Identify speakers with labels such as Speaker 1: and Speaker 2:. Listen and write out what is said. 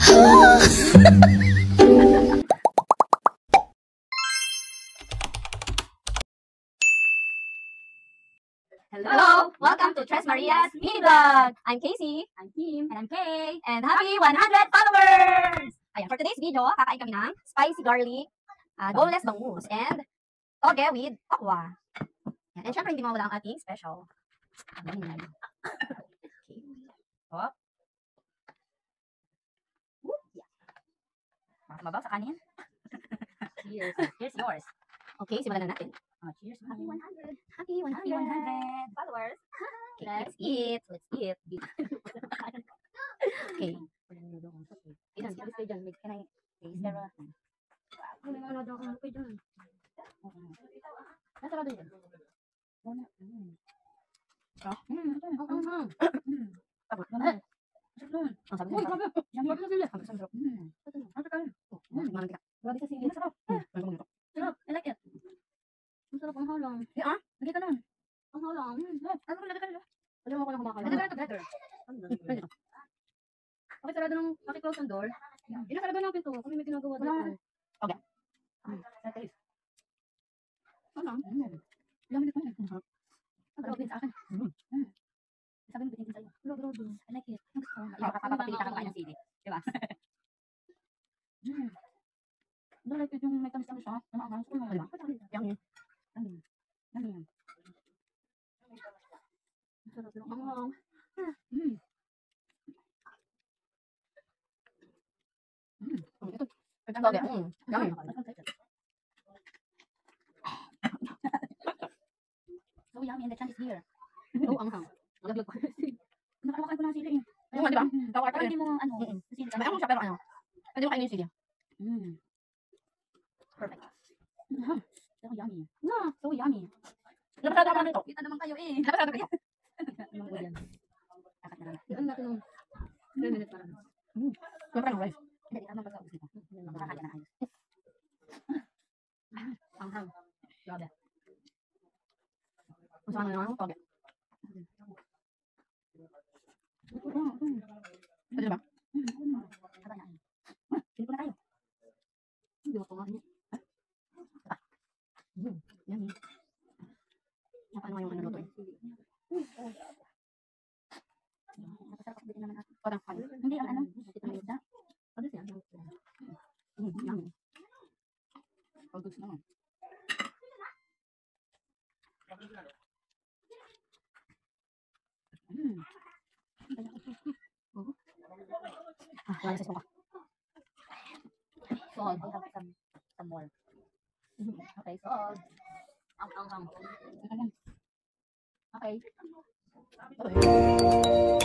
Speaker 1: Hello! Welcome to Tres Maria's mini vlog! I'm Casey.
Speaker 2: I'm Kim.
Speaker 1: And I'm Kay. And happy 100 followers! Ayan, for today's video, kakain kami ng spicy garlic, boneless bangus, and toge with tokwa. And syempre, hindi mawala ang ating special. Okay. Oh. Yeah. Mabaw sa kanin. Cheers. Here's yours. Okay, simulan na natin. Cheers. Happy 100. Happy 100 followers. Okay, let's eat. Let's eat. Okay. Ilan? Sabi ko dyan. Can I taste? Pero, may mga daw kung okay dyan. Nasarado yun. Tapos, ang sabi ko. Ang sabi ko sila. Ang sarap. Grabe sa sili. Masarap. Sarap. I like it. Ang sarap ang halang. Yeah? Lagi ka nun. Ang halang. Ano ko lagi ka nila? Alam mo ko lang kumakain. Lagi ka na together. Okay, sarado nung paki-close ang door. Sarado ng pinto. Kami may ginagawa doon. Okay. Okay. Ano? Lamig ko. Grabe sa akin. Sabi mo bitin sa'yo. Grabe. I like it. Papapapili ka kain ng sili. Diba? I like it yung may tamis-tamis siya. Ano ko diba? Yang sarap lang ang ito. Toge. Yummy. So yummy and the chance is here. Oh, anghang. Laglag pa. Nakalakay ko na sila eh. Ayun, di ba? Parang hindi mo sili ka. May ako siya pero hindi mo kainin yung sili. Perfect. So yummy. No, so yummy. Napasado naman ito. Kita naman kayo eh. Napasado kayo. Anong ko dyan? Kakat na lang. Yun natin yung 3 minutes para. Siyempre ng rice. Hindi, di naman pagkaubos nito. Makakain na ayos. Anghang. Grabe. Gusto ka na naman ang toge. Pwede ba? Pili ko na tayo. Hindi mo tungan niya. Yummy. Paano yung luto eh? Napasarap ako din naman natin. Parang kayo. Hindi, ang dito na isda. Ano siya? Yummy. All goods naman. Wala sa suka. Salt. I have some more. Okay, salt. Ang. Okay. Okay.